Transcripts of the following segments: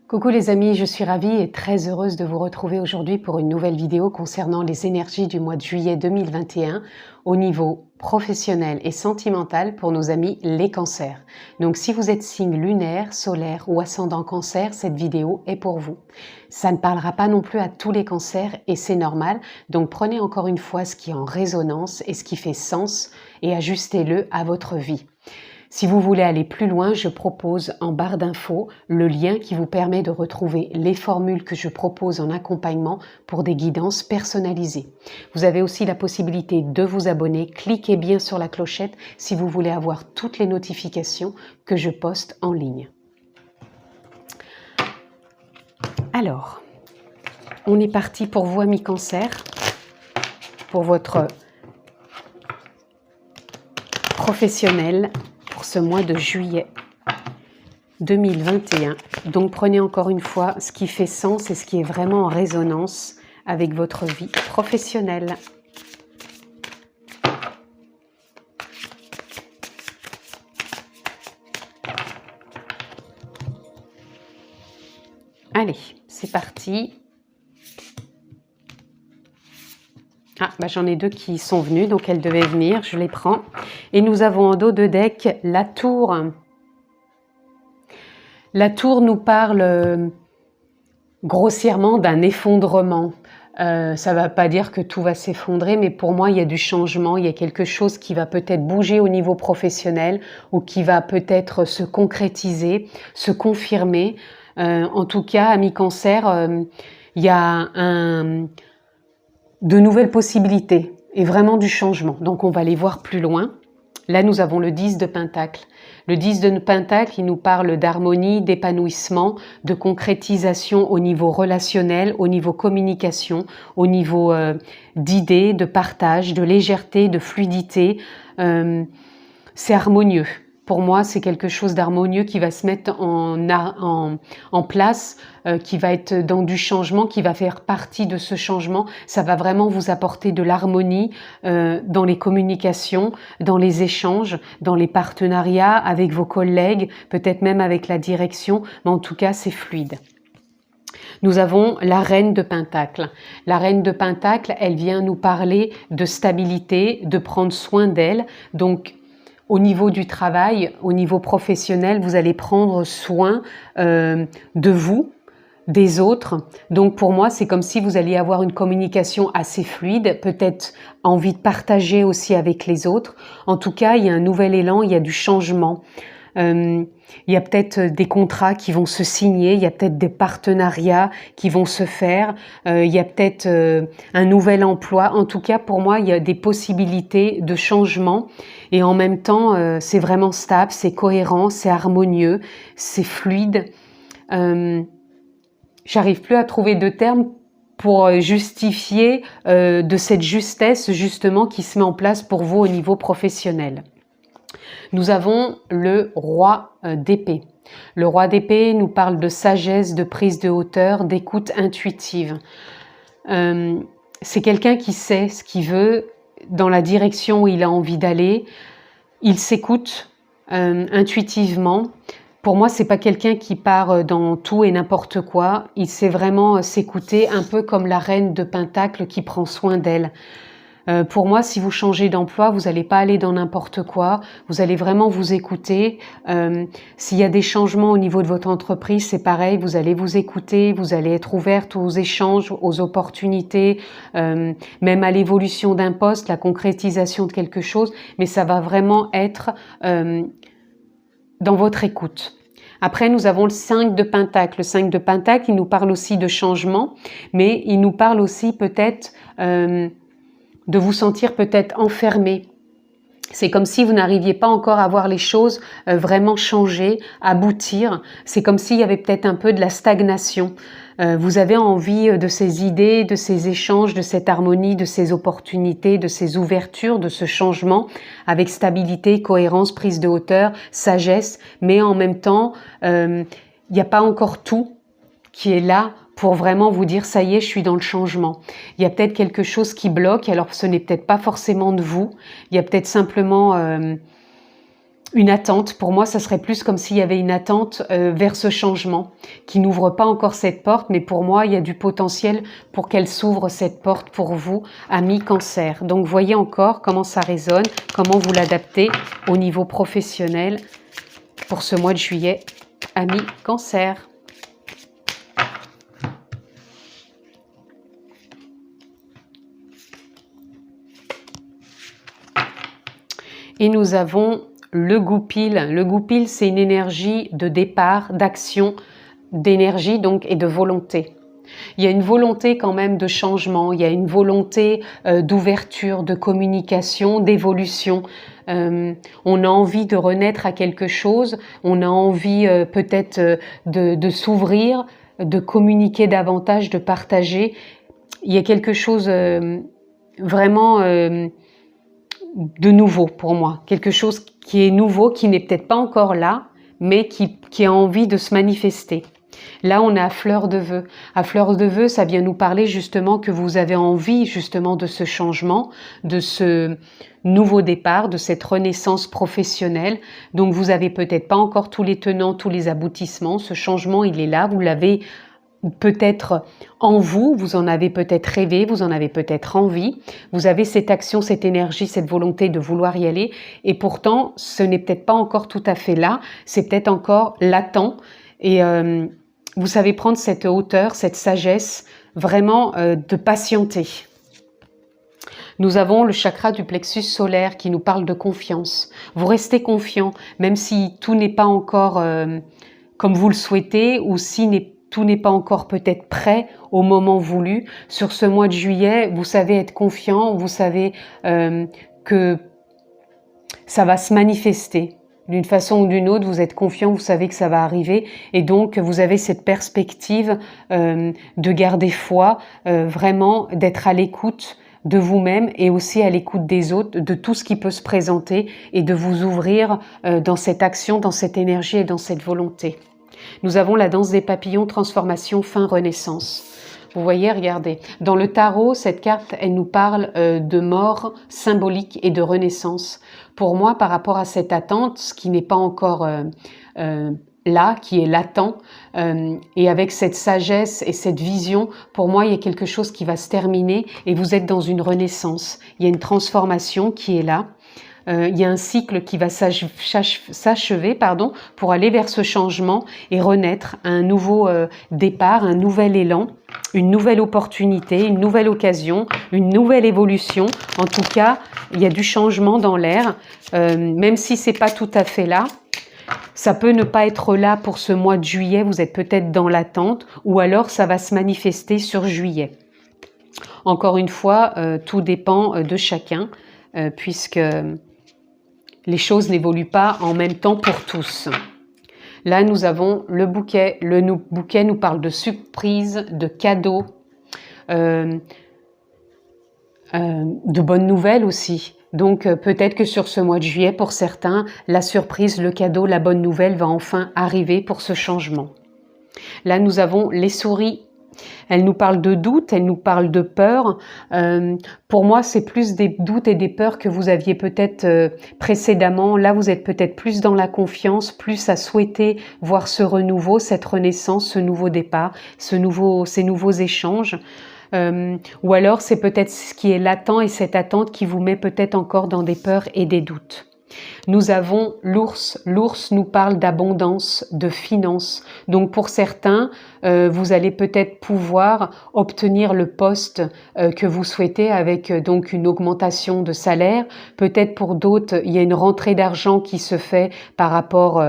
Coucou les amis, je suis ravie et très heureuse de vous retrouver aujourd'hui pour une nouvelle vidéo concernant les énergies du mois de juillet 2021 au niveau professionnel et sentimental pour nos amis les cancers. Donc si vous êtes signe lunaire, solaire ou ascendant cancer, cette vidéo est pour vous. Ça ne parlera pas non plus à tous les cancers et c'est normal, donc prenez encore une fois ce qui est en résonance et ce qui fait sens et ajustez-le à votre vie. Si vous voulez aller plus loin, je propose en barre d'infos le lien qui vous permet de retrouver les formules que je propose en accompagnement pour des guidances personnalisées. Vous avez aussi la possibilité de vous abonner. Cliquez bien sur la clochette si vous voulez avoir toutes les notifications que je poste en ligne. Alors, on est parti pour vous, amis cancer, pour votre professionnel ce mois de juillet 2021. Donc prenez encore une fois ce qui fait sens et ce qui est vraiment en résonance avec votre vie professionnelle. Allez, c'est parti. Ah, bah j'en ai deux qui sont venues, donc elles devaient venir, je les prends. Et nous avons en dos de deck la tour. La tour nous parle grossièrement d'un effondrement. Ça ne va pas dire que tout va s'effondrer, mais pour moi, il y a du changement, il y a quelque chose qui va peut-être bouger au niveau professionnel ou qui va peut-être se concrétiser, se confirmer. En tout cas, amis cancer, il y a de nouvelles possibilités et vraiment du changement. Donc on va les voir plus loin. Là, nous avons le 10 de Pentacle. Le 10 de Pentacle, il nous parle d'harmonie, d'épanouissement, de concrétisation au niveau relationnel, au niveau communication, au niveau d'idées, de partage, de légèreté, de fluidité. C'est harmonieux. Pour moi, c'est quelque chose d'harmonieux qui va se mettre en place, qui va être dans du changement, qui va faire partie de ce changement. Ça va vraiment vous apporter de l'harmonie dans les communications, dans les échanges, dans les partenariats avec vos collègues, peut-être même avec la direction, mais en tout cas, c'est fluide. Nous avons la reine de Pentacle. La reine de Pentacle, elle vient nous parler de stabilité, de prendre soin d'elle. Donc, au niveau du travail, au niveau professionnel, vous allez prendre soin de vous, des autres. Donc pour moi, c'est comme si vous alliez avoir une communication assez fluide, peut-être envie de partager aussi avec les autres. En tout cas, il y a un nouvel élan, il y a du changement. Il y a peut-être des contrats qui vont se signer, il y a peut-être des partenariats qui vont se faire, il y a peut-être un nouvel emploi. En tout cas, pour moi, il y a des possibilités de changement et en même temps, c'est vraiment stable, c'est cohérent, c'est harmonieux, c'est fluide. J'arrive plus à trouver de termes pour justifier de cette justesse justement qui se met en place pour vous au niveau professionnel. Nous avons le roi d'épée. Le roi d'épée nous parle de sagesse, de prise de hauteur, d'écoute intuitive. C'est quelqu'un qui sait ce qu'il veut, dans la direction où il a envie d'aller. Il s'écoute intuitivement. Pour moi, c'est pas quelqu'un qui part dans tout et n'importe quoi. Il sait vraiment s'écouter, un peu comme la reine de Pentacle qui prend soin d'elle. Pour moi, si vous changez d'emploi, vous n'allez pas aller dans n'importe quoi, vous allez vraiment vous écouter. S'il y a des changements au niveau de votre entreprise, c'est pareil, vous allez vous écouter, vous allez être ouverte aux échanges, aux opportunités, même à l'évolution d'un poste, la concrétisation de quelque chose, mais ça va vraiment être dans votre écoute. Après, nous avons le 5 de Pentacle. Le 5 de Pentacle, il nous parle aussi de changement, mais il nous parle aussi peut-être de vous sentir peut-être enfermé. C'est comme si vous n'arriviez pas encore à voir les choses vraiment changer, aboutir. C'est comme s'il y avait peut-être un peu de la stagnation. Vous avez envie de ces idées, de ces échanges, de cette harmonie, de ces opportunités, de ces ouvertures, de ce changement avec stabilité, cohérence, prise de hauteur, sagesse. Mais en même temps, il n'y a pas encore tout qui est là pour vraiment vous dire ça y est, je suis dans le changement. Il y a peut-être quelque chose qui bloque, alors ce n'est peut-être pas forcément de vous, il y a peut-être simplement une attente. Pour moi, ça serait plus comme s'il y avait une attente vers ce changement qui n'ouvre pas encore cette porte, mais pour moi, il y a du potentiel pour qu'elle s'ouvre cette porte pour vous, amis Cancer. Donc, voyez encore comment ça résonne, comment vous l'adaptez au niveau professionnel pour ce mois de juillet, amis Cancer. Et nous avons le goupil. Le goupil, c'est une énergie de départ, d'action, d'énergie donc et de volonté. Il y a une volonté quand même de changement, il y a une volonté d'ouverture, de communication, d'évolution. On a envie de renaître à quelque chose, on a envie peut-être de s'ouvrir, de communiquer davantage, de partager. Il y a quelque chose vraiment de nouveau pour moi, quelque chose qui est nouveau, qui n'est peut-être pas encore là, mais qui a envie de se manifester. Là, on est à fleur de vœux. À fleur de vœux, ça vient nous parler justement que vous avez envie justement de ce changement, de ce nouveau départ, de cette renaissance professionnelle. Donc, vous avez peut-être pas encore tous les tenants, tous les aboutissements. Ce changement, il est là. Vous l'avez peut-être en vous, vous en avez peut-être rêvé, vous en avez peut-être envie, vous avez cette action, cette énergie, cette volonté de vouloir y aller, et pourtant ce n'est peut-être pas encore tout à fait là, c'est peut-être encore latent, et vous savez prendre cette hauteur, cette sagesse, vraiment de patienter. Nous avons le chakra du plexus solaire qui nous parle de confiance. Vous restez confiant, même si tout n'est pas encore comme vous le souhaitez, ou si tout n'est pas encore peut-être prêt au moment voulu. Sur ce mois de juillet, vous savez être confiant, vous savez que ça va se manifester. D'une façon ou d'une autre, vous êtes confiant, vous savez que ça va arriver et donc vous avez cette perspective de garder foi, vraiment d'être à l'écoute de vous-même et aussi à l'écoute des autres, de tout ce qui peut se présenter et de vous ouvrir dans cette action, dans cette énergie et dans cette volonté. Nous avons la danse des papillons, transformation, fin, renaissance. Vous voyez, regardez, dans le tarot, cette carte, elle nous parle de mort symbolique et de renaissance. Pour moi, par rapport à cette attente, ce qui n'est pas encore là, qui est latent, et avec cette sagesse et cette vision, pour moi, il y a quelque chose qui va se terminer et vous êtes dans une renaissance. Il y a une transformation qui est là. Il y a un cycle qui va s'achever pour aller vers ce changement et renaître un nouveau départ, un nouvel élan, une nouvelle opportunité, une nouvelle occasion, une nouvelle évolution. En tout cas, il y a du changement dans l'air, même si c'est pas tout à fait là. Ça peut ne pas être là pour ce mois de juillet, vous êtes peut-être dans l'attente, ou alors ça va se manifester sur juillet. Encore une fois, tout dépend de chacun, puisque les choses n'évoluent pas en même temps pour tous. Là, nous avons le bouquet. Le bouquet nous parle de surprise, de cadeaux, de bonnes nouvelles aussi. Donc, peut-être que sur ce mois de juillet, pour certains, la surprise, le cadeau, la bonne nouvelle va enfin arriver pour ce changement. Là, nous avons les souris. Elle nous parle de doute, elle nous parle de peur. Pour moi, c'est plus des doutes et des peurs que vous aviez peut-être précédemment. Là, vous êtes peut-être plus dans la confiance, plus à souhaiter voir ce renouveau, cette renaissance, ce nouveau départ, ces nouveaux échanges. Ou alors, c'est peut-être ce qui est latent et cette attente qui vous met peut-être encore dans des peurs et des doutes. Nous avons l'ours. L'ours nous parle d'abondance, de finances. Donc pour certains, vous allez peut-être pouvoir obtenir le poste que vous souhaitez avec donc une augmentation de salaire. Peut-être pour d'autres, il y a une rentrée d'argent qui se fait par rapport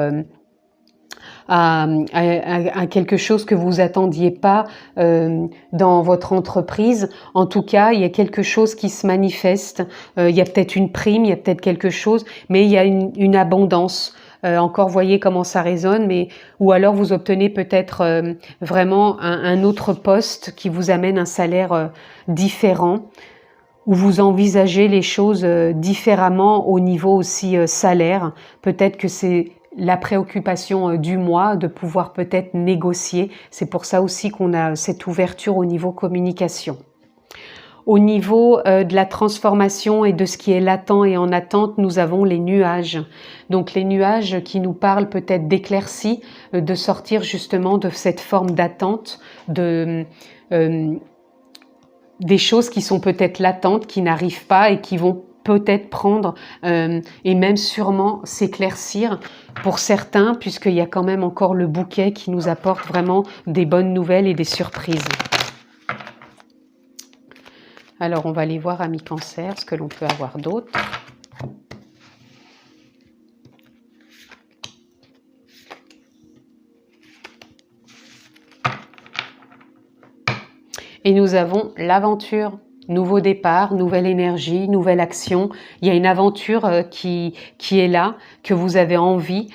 à quelque chose que vous attendiez pas dans votre entreprise. En tout cas, il y a quelque chose qui se manifeste. Il y a peut-être une prime, il y a peut-être quelque chose, mais il y a une abondance. Encore, voyez comment ça résonne, mais ou alors vous obtenez peut-être vraiment un autre poste qui vous amène un salaire différent, où vous envisagez les choses différemment au niveau aussi salaire. Peut-être que c'est la préoccupation du mois, de pouvoir peut-être négocier. C'est pour ça aussi qu'on a cette ouverture au niveau communication. Au niveau de la transformation et de ce qui est latent et en attente, nous avons les nuages. Donc les nuages qui nous parlent peut-être d'éclaircie, de sortir justement de cette forme d'attente, des choses qui sont peut-être latentes, qui n'arrivent pas et qui vont peut-être prendre et même sûrement s'éclaircir pour certains, puisqu'il y a quand même encore le bouquet qui nous apporte vraiment des bonnes nouvelles et des surprises. Alors, on va aller voir, amis Cancer, ce que l'on peut avoir d'autre. Et nous avons l'aventure, nouveau départ, nouvelle énergie, nouvelle action. Il y a une aventure qui est là, que vous avez envie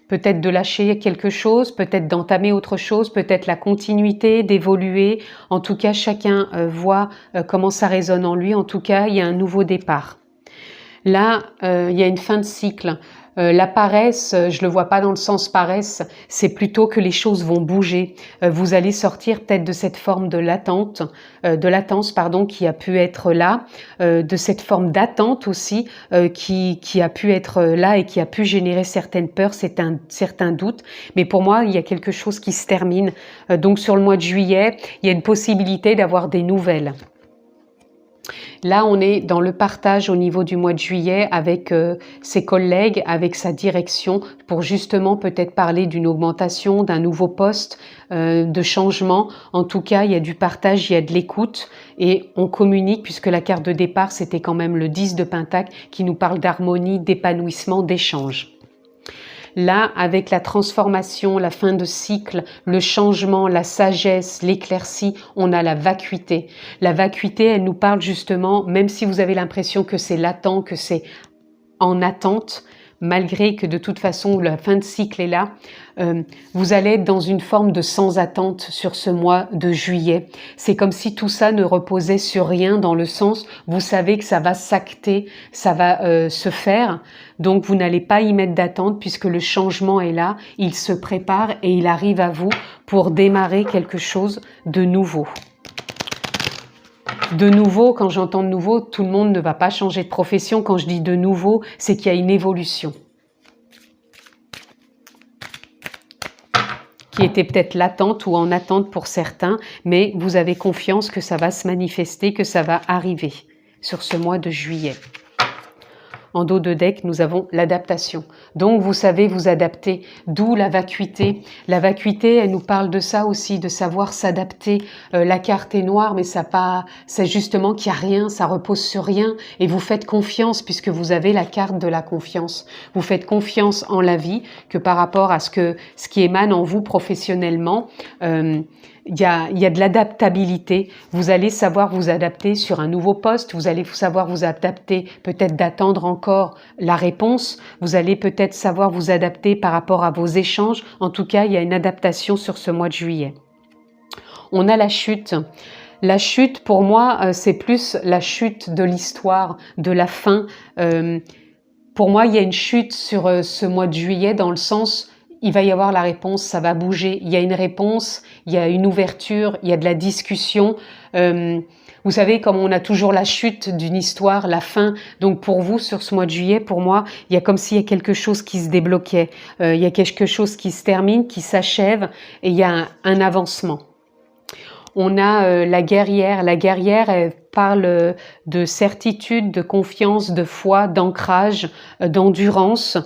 peut-être de lâcher quelque chose, peut-être d'entamer autre chose, peut-être la continuité, d'évoluer. En tout cas, chacun voit comment ça résonne en lui. En tout cas, il y a un nouveau départ. Là, il y a une fin de cycle. La paresse, je le vois pas dans le sens paresse, c'est plutôt que les choses vont bouger. Vous allez sortir peut-être de cette forme de latence, pardon, qui a pu être là, de cette forme d'attente aussi, qui a pu être là et qui a pu générer certaines peurs, certains doutes. Mais pour moi, il y a quelque chose qui se termine. Donc sur le mois de juillet, il y a une possibilité d'avoir des nouvelles. Là, on est dans le partage au niveau du mois de juillet avec ses collègues, avec sa direction, pour justement peut-être parler d'une augmentation, d'un nouveau poste, de changement. En tout cas, il y a du partage, il y a de l'écoute et on communique, puisque la carte de départ, c'était quand même le 10 de Pentacle qui nous parle d'harmonie, d'épanouissement, d'échange. Là, avec la transformation, la fin de cycle, le changement, la sagesse, l'éclaircie, on a la vacuité. La vacuité, elle nous parle justement, même si vous avez l'impression que c'est latent, que c'est en attente, malgré que de toute façon la fin de cycle est là, vous allez être dans une forme de sans attente sur ce mois de juillet. C'est comme si tout ça ne reposait sur rien, dans le sens, vous savez que ça va s'acter, ça va se faire, donc vous n'allez pas y mettre d'attente puisque le changement est là, il se prépare et il arrive à vous pour démarrer quelque chose de nouveau. De nouveau, quand j'entends de nouveau, tout le monde ne va pas changer de profession. Quand je dis de nouveau, c'est qu'il y a une évolution qui était peut-être latente ou en attente pour certains, mais vous avez confiance que ça va se manifester, que ça va arriver sur ce mois de juillet. En dos de deck, nous avons l'adaptation. Donc, vous savez vous adapter, d'où la vacuité. La vacuité, elle nous parle de ça aussi, de savoir s'adapter. La carte est noire, mais c'est justement qu'il n'y a rien, ça repose sur rien. Et vous faites confiance, puisque vous avez la carte de la confiance. Vous faites confiance en la vie, que par rapport à ce qui émane en vous professionnellement, il y a de l'adaptabilité. Vous allez savoir vous adapter sur un nouveau poste. Vous allez savoir vous adapter, peut-être d'attendre encore la réponse. Vous allez peut-être savoir vous adapter par rapport à vos échanges. En tout cas, il y a une adaptation sur ce mois de juillet. On a la chute. La chute, pour moi, c'est plus la chute de l'histoire, de la fin. Pour moi, il y a une chute sur ce mois de juillet dans le sens... Il va y avoir la réponse, ça va bouger. Il y a une réponse, il y a une ouverture, il y a de la discussion. Vous savez, comme on a toujours la chute d'une histoire, la fin. Donc pour vous, sur ce mois de juillet, pour moi, il y a comme s'il y a quelque chose qui se débloquait. Il y a quelque chose qui se termine, qui s'achève et il y a un avancement. On a la guerrière. La guerrière, elle parle de certitude, de confiance, de foi, d'ancrage, d'endurance.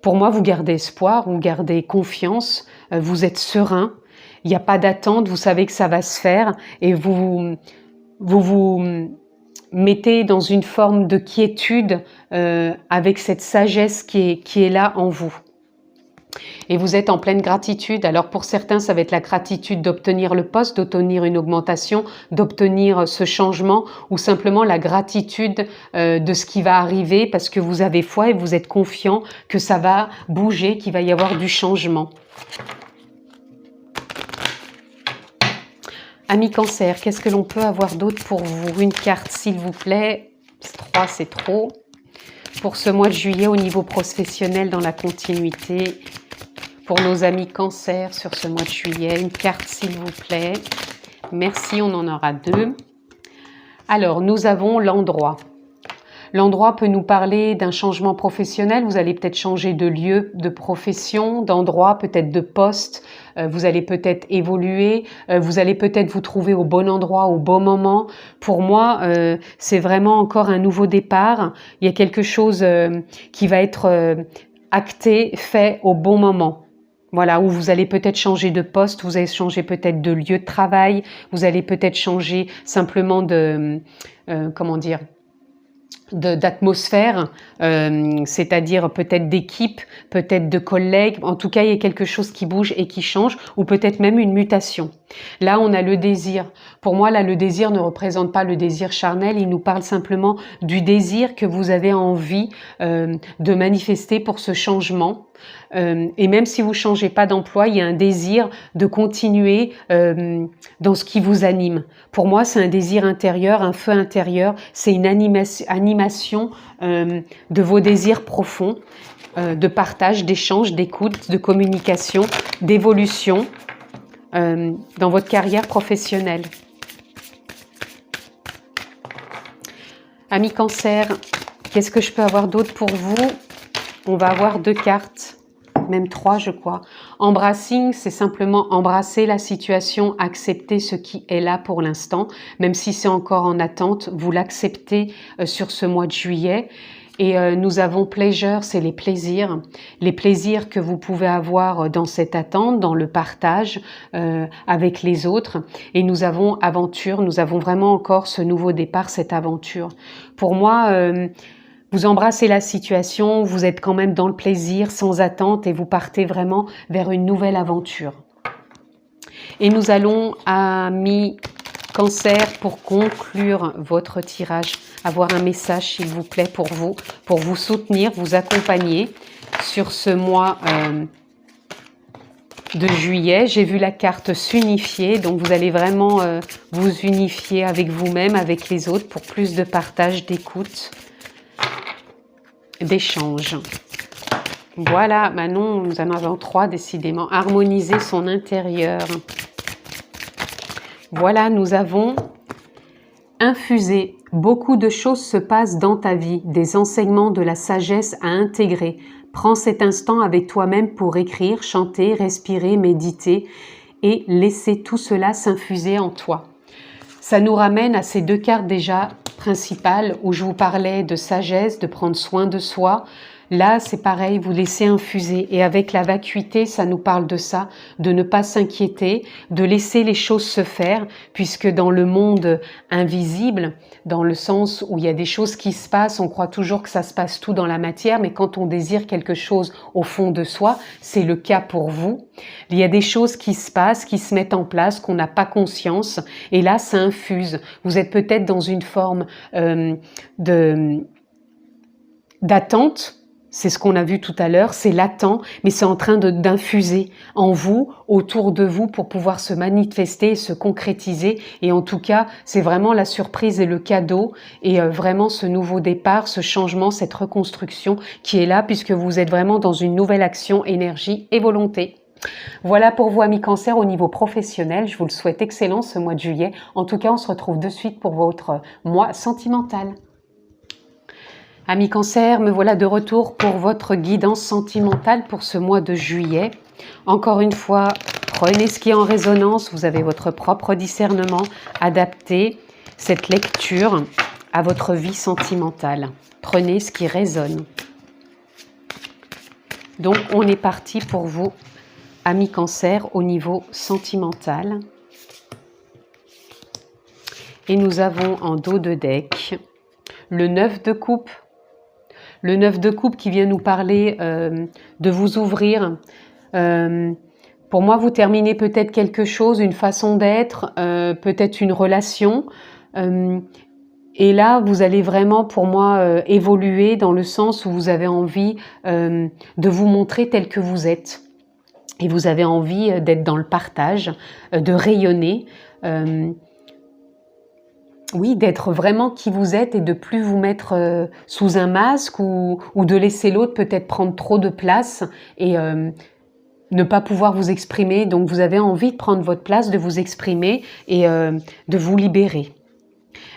Pour moi, vous gardez espoir, vous gardez confiance, vous êtes serein, il n'y a pas d'attente, vous savez que ça va se faire et vous mettez dans une forme de quiétude avec cette sagesse qui est là en vous. Et vous êtes en pleine gratitude. Alors pour certains, ça va être la gratitude d'obtenir le poste, d'obtenir une augmentation, d'obtenir ce changement ou simplement la gratitude de ce qui va arriver parce que vous avez foi et vous êtes confiant que ça va bouger, qu'il va y avoir du changement. Amis Cancer, qu'est-ce que l'on peut avoir d'autre pour vous? Une carte, s'il vous plaît. 3, c'est trop. Pour ce mois de juillet, au niveau professionnel, dans la continuité, pour nos amis Cancer sur ce mois de juillet, une carte s'il vous plaît. Merci, on en aura 2. Alors, nous avons l'endroit. L'endroit peut nous parler d'un changement professionnel. Vous allez peut-être changer de lieu, de profession, d'endroit, peut-être de poste. Vous allez peut-être évoluer. Vous allez peut-être vous trouver au bon endroit, au bon moment. Pour moi, c'est vraiment encore un nouveau départ. Il y a quelque chose qui va être acté, fait au bon moment. Voilà, où vous allez peut-être changer de poste, vous allez changer peut-être de lieu de travail, vous allez peut-être changer simplement de, comment dire, d'atmosphère, c'est-à-dire peut-être d'équipe, peut-être de collègues. En tout cas, il y a quelque chose qui bouge et qui change, ou peut-être même une mutation. Là, on a le désir. Pour moi, là, le désir ne représente pas le désir charnel, il nous parle simplement du désir que vous avez envie de manifester pour ce changement. Et même si vous changez pas d'emploi, il y a un désir de continuer dans ce qui vous anime. Pour moi, c'est un désir intérieur, un feu intérieur, c'est une animation de vos désirs profonds, de partage, d'échange, d'écoute, de communication, d'évolution dans votre carrière professionnelle. Amis Cancer, qu'est-ce que je peux avoir d'autre pour vous? On va avoir 2 cartes, même 3 je crois. Embrassing, c'est simplement embrasser la situation, accepter ce qui est là pour l'instant, même si c'est encore en attente, vous l'acceptez sur ce mois de juillet. Et nous avons pleasure, c'est les plaisirs que vous pouvez avoir dans cette attente, dans le partage avec les autres. Et nous avons aventure, nous avons vraiment encore ce nouveau départ, cette aventure. Pour moi, vous embrassez la situation, vous êtes quand même dans le plaisir, sans attente, et vous partez vraiment vers une nouvelle aventure. Et nous allons, amis Cancer, pour conclure votre tirage, avoir un message, s'il vous plaît, pour vous soutenir, vous accompagner sur ce mois de juillet. J'ai vu la carte s'unifier, donc vous allez vraiment vous unifier avec vous-même, avec les autres, pour plus de partage, d'écoute, d'échange. Voilà, maintenant nous en avons 3 décidément. Harmoniser son intérieur. Voilà, nous avons infusé. Beaucoup de choses se passent dans ta vie, des enseignements, de la sagesse à intégrer. Prends cet instant avec toi-même pour écrire, chanter, respirer, méditer et laisser tout cela s'infuser en toi. Ça nous ramène à ces 2 cartes déjà principales où je vous parlais de sagesse, de prendre soin de soi. Là, c'est pareil, vous laissez infuser. Et avec la vacuité, ça nous parle de ça, de ne pas s'inquiéter, de laisser les choses se faire, puisque dans le monde invisible, dans le sens où il y a des choses qui se passent, on croit toujours que ça se passe tout dans la matière, mais quand on désire quelque chose au fond de soi, c'est le cas pour vous. Il y a des choses qui se passent, qui se mettent en place, qu'on n'a pas conscience, et là, ça infuse. Vous êtes peut-être dans une forme d'attente. C'est ce qu'on a vu tout à l'heure, c'est latent, mais c'est en train d'infuser en vous, autour de vous, pour pouvoir se manifester, se concrétiser. Et en tout cas, c'est vraiment la surprise et le cadeau, et vraiment ce nouveau départ, ce changement, cette reconstruction qui est là, puisque vous êtes vraiment dans une nouvelle action, énergie et volonté. Voilà pour vous, amis Cancer, au niveau professionnel. Je vous le souhaite excellent ce mois de juillet. En tout cas, on se retrouve de suite pour votre mois sentimental. Amis Cancer, me voilà de retour pour votre guidance sentimentale pour ce mois de juillet. Encore une fois, prenez ce qui est en résonance, vous avez votre propre discernement, adaptez cette lecture à votre vie sentimentale. Prenez ce qui résonne. Donc, on est parti pour vous, amis Cancer, au niveau sentimental. Et nous avons en dos de deck le 9 de coupe. Le 9 de coupe qui vient nous parler de vous ouvrir. Pour moi, vous terminez peut-être quelque chose, une façon d'être, peut-être une relation. Et là, vous allez vraiment, pour moi, évoluer dans le sens où vous avez envie de vous montrer tel que vous êtes. Et vous avez envie d'être dans le partage, de rayonner. Oui, d'être vraiment qui vous êtes et de plus vous mettre sous un masque ou de laisser l'autre peut-être prendre trop de place et ne pas pouvoir vous exprimer. Donc vous avez envie de prendre votre place, de vous exprimer et de vous libérer.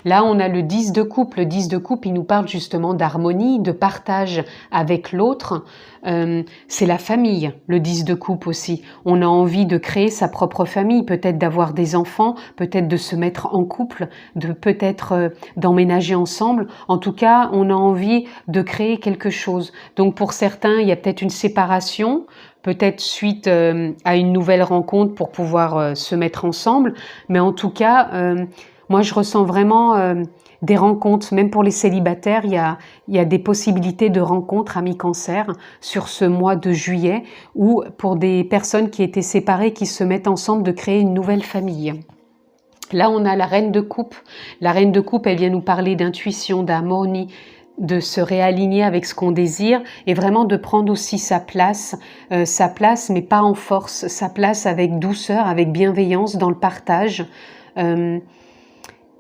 Là, on a le 10 de coupe. Le 10 de coupe, il nous parle justement d'harmonie, de partage avec l'autre. C'est la famille, le 10 de coupe aussi. On a envie de créer sa propre famille, peut-être d'avoir des enfants, peut-être de se mettre en couple, de peut-être d'emménager ensemble. En tout cas, on a envie de créer quelque chose. Donc pour certains, il y a peut-être une séparation, peut-être suite à une nouvelle rencontre pour pouvoir se mettre ensemble. Mais en tout cas, moi, je ressens vraiment des rencontres, même pour les célibataires, il y a des possibilités de rencontres, amis cancer, sur ce mois de juillet, ou pour des personnes qui étaient séparées, qui se mettent ensemble, de créer une nouvelle famille. Là, on a la reine de coupe. La reine de coupe, elle vient nous parler d'intuition, d'harmonie, de se réaligner avec ce qu'on désire et vraiment de prendre aussi sa place mais pas en force, sa place avec douceur, avec bienveillance dans le partage.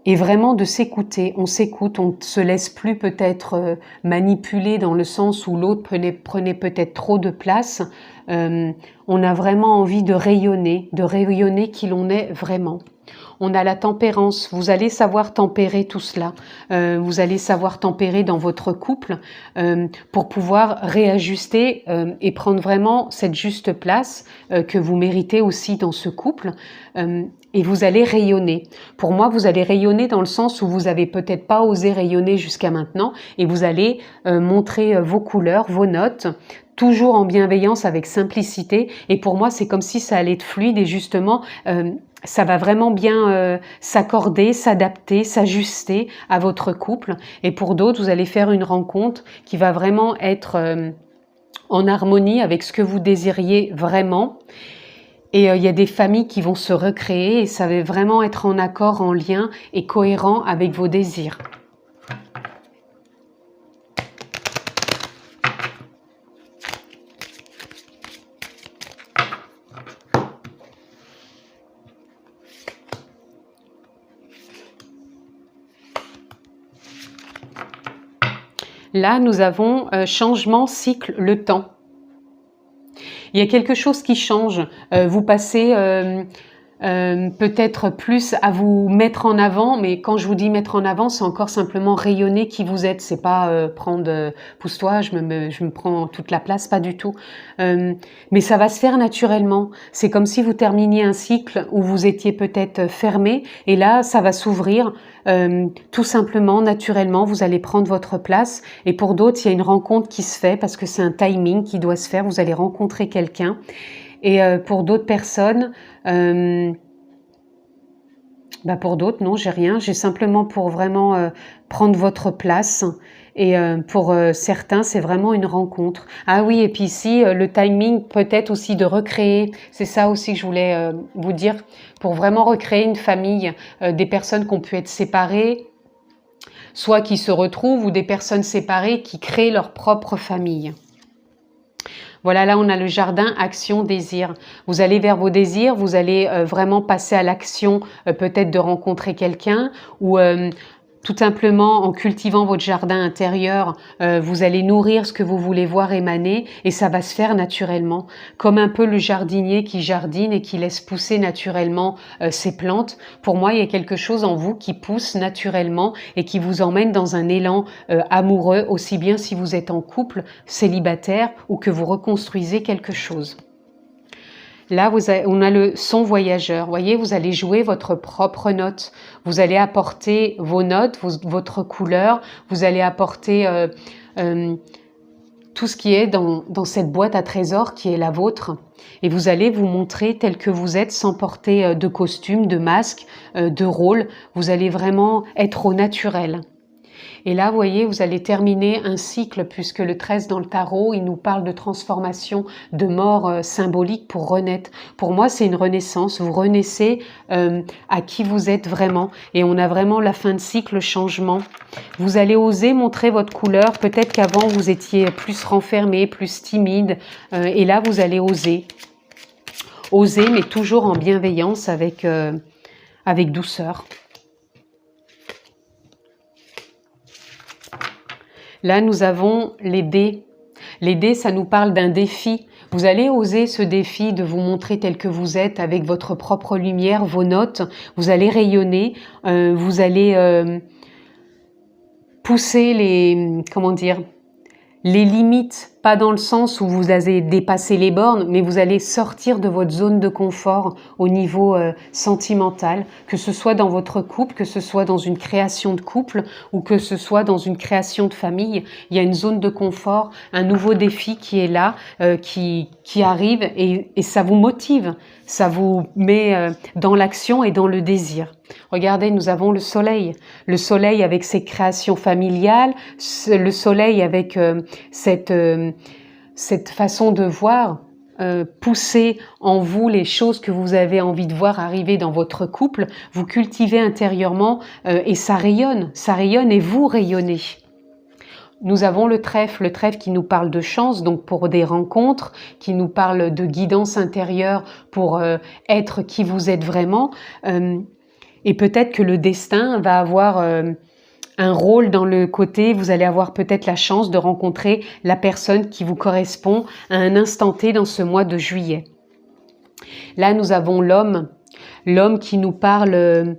Et vraiment de s'écouter, on s'écoute, on ne se laisse plus peut-être manipuler dans le sens où l'autre prenait peut-être trop de place. On a vraiment envie de rayonner qui l'on est vraiment. On a la tempérance, vous allez savoir tempérer tout cela, vous allez savoir tempérer dans votre couple pour pouvoir réajuster et prendre vraiment cette juste place que vous méritez aussi dans ce couple. Et vous allez rayonner. Pour moi, vous allez rayonner dans le sens où vous n'avez peut-être pas osé rayonner jusqu'à maintenant et vous allez montrer vos couleurs, vos notes, toujours en bienveillance, avec simplicité. Et pour moi, c'est comme si ça allait être fluide et justement, ça va vraiment bien s'accorder, s'adapter, s'ajuster à votre couple. Et pour d'autres, vous allez faire une rencontre qui va vraiment être en harmonie avec ce que vous désiriez vraiment. Et il y a des familles qui vont se recréer et ça va vraiment être en accord, en lien et cohérent avec vos désirs. Là, nous avons changement, cycle, le temps. Il y a quelque chose qui change. Vous passez peut-être plus à vous mettre en avant, mais quand je vous dis mettre en avant, c'est encore simplement rayonner qui vous êtes. C'est pas prendre pousse-toi, je me prends toute la place, pas du tout. Mais ça va se faire naturellement. C'est comme si vous terminiez un cycle où vous étiez peut-être fermé, et là, ça va s'ouvrir tout simplement, naturellement. Vous allez prendre votre place. Et pour d'autres, il y a une rencontre qui se fait parce que c'est un timing qui doit se faire. Vous allez rencontrer quelqu'un. Et pour d'autres personnes, pour d'autres, non, j'ai rien. J'ai simplement pour vraiment prendre votre place. Et pour certains, c'est vraiment une rencontre. Ah oui, et puis ici, le timing peut-être aussi de recréer. C'est ça aussi que je voulais vous dire. Pour vraiment recréer une famille, des personnes qui ont pu être séparées, soit qui se retrouvent, ou des personnes séparées qui créent leur propre famille. Voilà, là on a le jardin, action, désir. Vous allez vers vos désirs, vous allez vraiment passer à l'action, peut-être de rencontrer quelqu'un, ou tout simplement en cultivant votre jardin intérieur, vous allez nourrir ce que vous voulez voir émaner et ça va se faire naturellement. Comme un peu le jardinier qui jardine et qui laisse pousser naturellement ses plantes. Pour moi, il y a quelque chose en vous qui pousse naturellement et qui vous emmène dans un élan amoureux, aussi bien si vous êtes en couple, célibataire ou que vous reconstruisez quelque chose. Là, on a le son voyageur. Vous voyez, vous allez jouer votre propre note. Vous allez apporter vos notes, votre couleur. Vous allez apporter tout ce qui est dans cette boîte à trésors qui est la vôtre. Et vous allez vous montrer tel que vous êtes sans porter de costume, de masque, de rôle. Vous allez vraiment être au naturel. Et là, vous voyez, vous allez terminer un cycle puisque le 13 dans le tarot, il nous parle de transformation, de mort symbolique pour renaître. Pour moi, c'est une renaissance. Vous renaissez à qui vous êtes vraiment. Et on a vraiment la fin de cycle, le changement. Vous allez oser montrer votre couleur. Peut-être qu'avant, vous étiez plus renfermé, plus timide. Et là, vous allez oser. Oser, mais toujours en bienveillance avec douceur. Là, nous avons les dés. Les dés, ça nous parle d'un défi. Vous allez oser ce défi de vous montrer tel que vous êtes avec votre propre lumière, vos notes. Vous allez rayonner, vous allez pousser les, comment dire, les limites, pas dans le sens où vous allez dépasser les bornes, mais vous allez sortir de votre zone de confort au niveau sentimental, que ce soit dans votre couple, que ce soit dans une création de couple ou que ce soit dans une création de famille. Il y a une zone de confort, un nouveau défi qui est là, qui arrive et ça vous motive, ça vous met dans l'action et dans le désir. Regardez, nous avons le soleil avec ses créations familiales, le soleil avec cette façon de voir, pousser en vous les choses que vous avez envie de voir arriver dans votre couple, vous cultivez intérieurement et ça rayonne et vous rayonnez. Nous avons le trèfle qui nous parle de chance, donc pour des rencontres, qui nous parle de guidance intérieure pour être qui vous êtes vraiment. Et peut-être que le destin va avoir un rôle dans le côté, vous allez avoir peut-être la chance de rencontrer la personne qui vous correspond à un instant T dans ce mois de juillet. Là, nous avons l'homme qui nous parle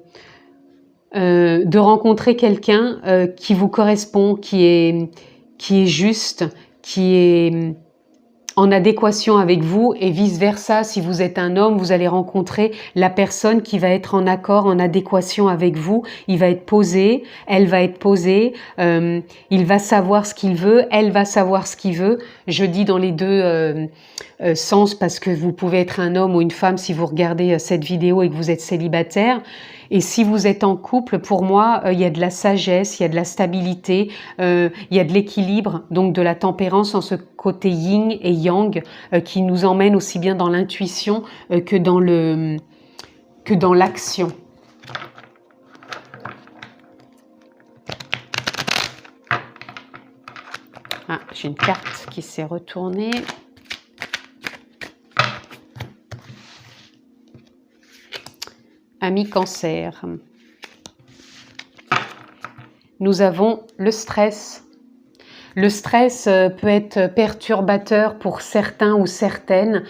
de rencontrer quelqu'un qui vous correspond, qui est juste, qui est en adéquation avec vous et vice-versa. Si vous êtes un homme, vous allez rencontrer la personne qui va être en accord, en adéquation avec vous. Il va être posé, elle va être posée, il va savoir ce qu'il veut, elle va savoir ce qu'il veut. Je dis dans les deux sens parce que vous pouvez être un homme ou une femme si vous regardez cette vidéo et que vous êtes célibataire. Et si vous êtes en couple, pour moi, il y a de la sagesse, il y a de la stabilité, il y a de l'équilibre, donc de la tempérance en ce côté yin et yang qui nous emmène aussi bien dans l'intuition que dans l'action. Ah, j'ai une carte qui s'est retournée. Ami Cancer. Nous avons le stress. Le stress peut être perturbateur pour certains ou certaines.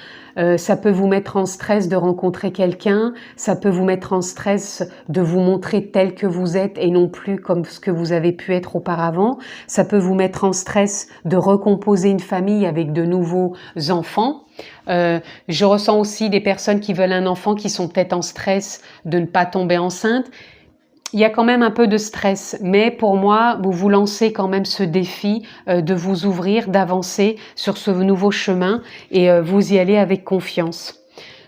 Ça peut vous mettre en stress de rencontrer quelqu'un. Ça peut vous mettre en stress de vous montrer tel que vous êtes et non plus comme ce que vous avez pu être auparavant. Ça peut vous mettre en stress de recomposer une famille avec de nouveaux enfants. Je ressens aussi des personnes qui veulent un enfant qui sont peut-être en stress de ne pas tomber enceinte. Il y a quand même un peu de stress, mais pour moi, vous vous lancez quand même ce défi de vous ouvrir, d'avancer sur ce nouveau chemin et vous y allez avec confiance.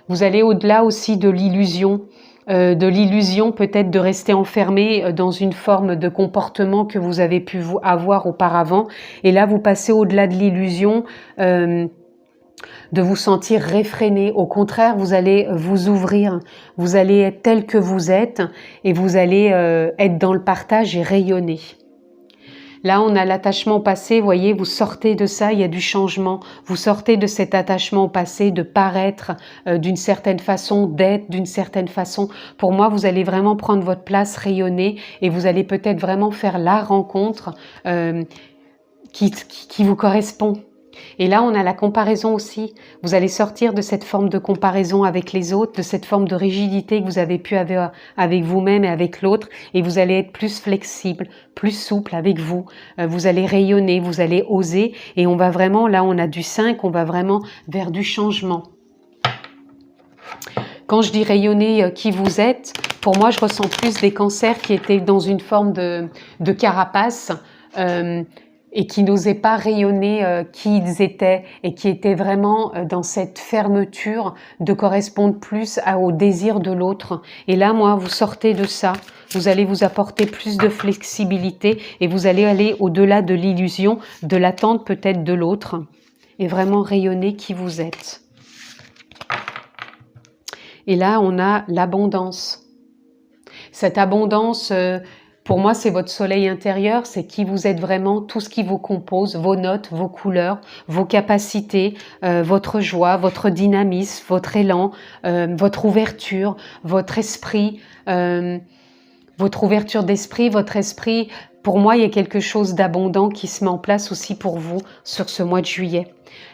Vous allez au-delà aussi de l'illusion peut-être de rester enfermé dans une forme de comportement que vous avez pu avoir auparavant. Et là, vous passez au-delà de l'illusion de vous sentir réfréné. Au contraire, vous allez vous ouvrir, vous allez être tel que vous êtes et vous allez être dans le partage et rayonner. Là, on a l'attachement au passé, vous voyez, vous sortez de ça, il y a du changement. Vous sortez de cet attachement au passé, de paraître d'une certaine façon, d'être d'une certaine façon. Pour moi, vous allez vraiment prendre votre place, rayonner et vous allez peut-être vraiment faire la rencontre qui vous correspond. Et là, on a la comparaison aussi. Vous allez sortir de cette forme de comparaison avec les autres, de cette forme de rigidité que vous avez pu avoir avec vous-même et avec l'autre, et vous allez être plus flexible, plus souple avec vous. Vous allez rayonner, vous allez oser, et on va vraiment, là on a du 5, on va vraiment vers du changement. Quand je dis rayonner qui vous êtes, pour moi je ressens plus des cancers qui étaient dans une forme de carapace, et qui n'osaient pas rayonner qui ils étaient et qui étaient vraiment dans cette fermeture de correspondre plus au désir de l'autre. Et là, moi, vous sortez de ça, vous allez vous apporter plus de flexibilité et vous allez aller au-delà de l'illusion, de l'attente peut-être de l'autre et vraiment rayonner qui vous êtes. Et là, on a l'abondance. Cette abondance... pour moi, c'est votre soleil intérieur, c'est qui vous êtes vraiment, tout ce qui vous compose, vos notes, vos couleurs, vos capacités, votre joie, votre dynamisme, votre élan, votre ouverture, votre esprit, votre ouverture d'esprit, votre esprit Pour moi, il y a quelque chose d'abondant qui se met en place aussi pour vous sur ce mois de juillet.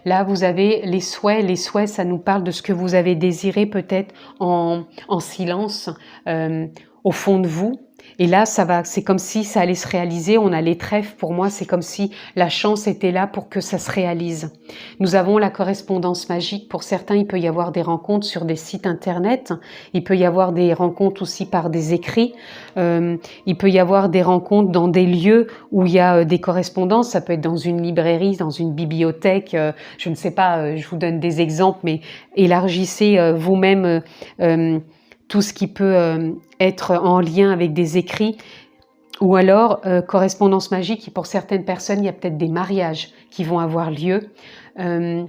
Là, vous avez les souhaits. Les souhaits, ça nous parle de ce que vous avez désiré peut-être en silence, au fond de vous. Et là, c'est comme si ça allait se réaliser. On a les trèfles. Pour moi, c'est comme si la chance était là pour que ça se réalise. Nous avons la correspondance magique. Pour certains, il peut y avoir des rencontres sur des sites internet. Il peut y avoir des rencontres aussi par des écrits. Il peut y avoir des rencontres dans des lieux où il y a des correspondances. Ça peut être dans une librairie, dans une bibliothèque. Je ne sais pas, je vous donne des exemples, mais élargissez vous-même tout ce qui peut être en lien avec des écrits, ou alors correspondance magique. Pour certaines personnes, il y a peut-être des mariages qui vont avoir lieu, ou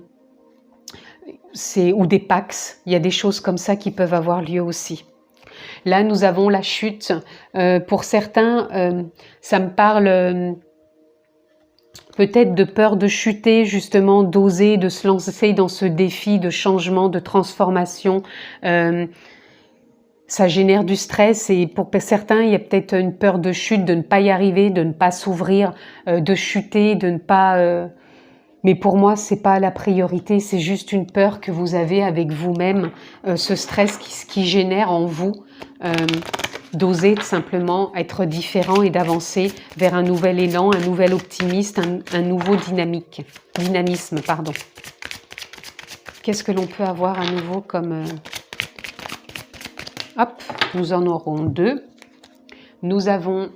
des pax. Il y a des choses comme ça qui peuvent avoir lieu aussi. Là, nous avons la chute. Pour certains, ça me parle peut-être de peur de chuter, justement, d'oser, de se lancer dans ce défi de changement, de transformation. Ça génère du stress et pour certains, il y a peut-être une peur de chute, de ne pas y arriver, de ne pas s'ouvrir, de chuter, de ne pas... Mais pour moi, c'est pas la priorité, c'est juste une peur que vous avez avec vous-même, ce stress qui génère en vous, d'oser simplement être différent et d'avancer vers un nouvel élan, un nouvel optimisme, un nouveau dynamisme. Qu'est-ce que l'on peut avoir à nouveau comme... Hop, nous en aurons deux. Nous avons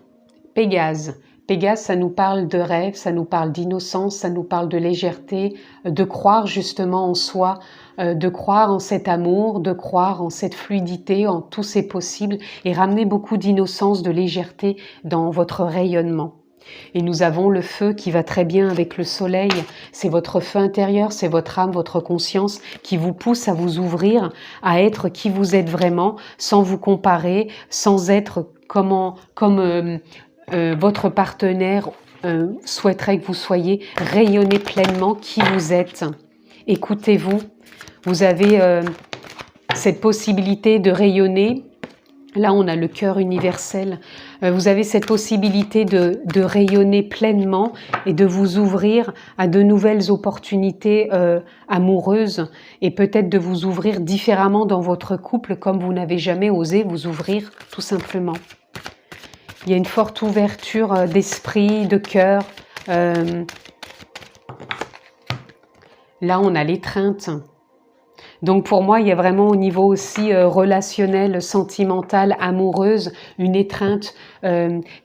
Pégase. Pégase, ça nous parle de rêve, ça nous parle d'innocence, ça nous parle de légèreté, de croire justement en soi, de croire en cet amour, de croire en cette fluidité, en tout c'est possible et ramener beaucoup d'innocence, de légèreté dans votre rayonnement. Et nous avons le feu qui va très bien avec le soleil. C'est votre feu intérieur, c'est votre âme, votre conscience qui vous pousse à vous ouvrir, à être qui vous êtes vraiment, sans vous comparer, sans être comme votre partenaire souhaiterait que vous soyez. Rayonnez pleinement qui vous êtes. Écoutez-vous. Vous avez cette possibilité de rayonner. Là, on a le cœur universel. Vous avez cette possibilité de rayonner pleinement et de vous ouvrir à de nouvelles opportunités amoureuses et peut-être de vous ouvrir différemment dans votre couple comme vous n'avez jamais osé vous ouvrir, tout simplement. Il y a une forte ouverture d'esprit, de cœur. Là, on a l'étreinte. Donc pour moi, il y a vraiment au niveau aussi relationnel, sentimental, amoureuse, une étreinte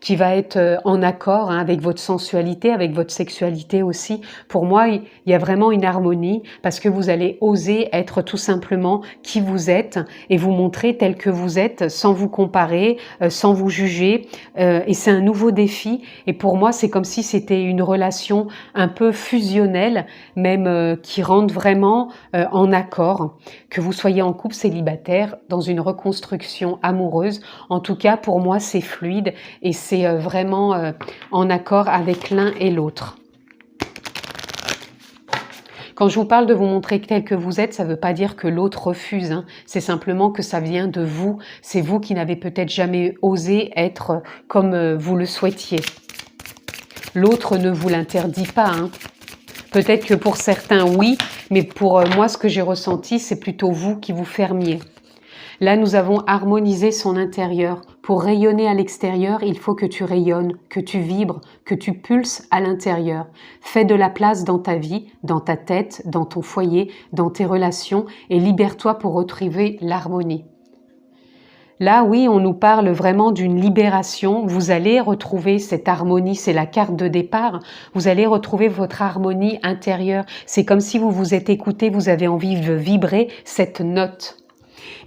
qui va être en accord avec votre sensualité, avec votre sexualité aussi. Pour moi, il y a vraiment une harmonie parce que vous allez oser être tout simplement qui vous êtes et vous montrer tel que vous êtes sans vous comparer, sans vous juger. Et c'est un nouveau défi. Et pour moi, c'est comme si c'était une relation un peu fusionnelle, même qui rentre vraiment en accord. Que vous soyez en couple célibataire, dans une reconstruction amoureuse, en tout cas pour moi c'est fluide et c'est vraiment en accord avec l'un et l'autre. Quand je vous parle de vous montrer tel que vous êtes, ça ne veut pas dire que l'autre refuse, hein. C'est simplement que ça vient de vous, c'est vous qui n'avez peut-être jamais osé être comme vous le souhaitiez. L'autre ne vous l'interdit pas, hein. Peut-être que pour certains, oui, mais pour moi, ce que j'ai ressenti, c'est plutôt vous qui vous fermiez. Là, nous avons harmonisé son intérieur. Pour rayonner à l'extérieur, il faut que tu rayonnes, que tu vibres, que tu pulses à l'intérieur. Fais de la place dans ta vie, dans ta tête, dans ton foyer, dans tes relations et libère-toi pour retrouver l'harmonie. Là, oui, on nous parle vraiment d'une libération. Vous allez retrouver cette harmonie, c'est la carte de départ. Vous allez retrouver votre harmonie intérieure. C'est comme si vous vous êtes écouté, vous avez envie de vibrer cette note.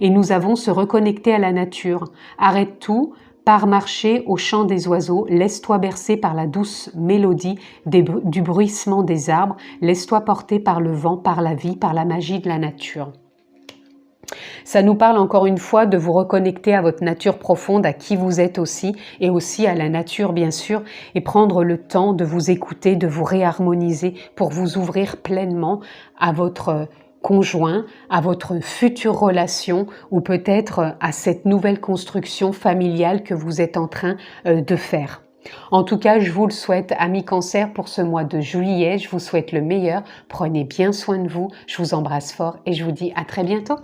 Et nous avons se reconnecter à la nature. Arrête tout, pars marcher au chant des oiseaux, laisse-toi bercer par la douce mélodie du bruissement des arbres, laisse-toi porter par le vent, par la vie, par la magie de la nature. Ça nous parle encore une fois de vous reconnecter à votre nature profonde, à qui vous êtes aussi, et aussi à la nature bien sûr, et prendre le temps de vous écouter, de vous réharmoniser pour vous ouvrir pleinement à votre conjoint, à votre future relation ou peut-être à cette nouvelle construction familiale que vous êtes en train de faire. En tout cas, je vous le souhaite, amis Cancer, pour ce mois de juillet. Je vous souhaite le meilleur. Prenez bien soin de vous. Je vous embrasse fort et je vous dis à très bientôt.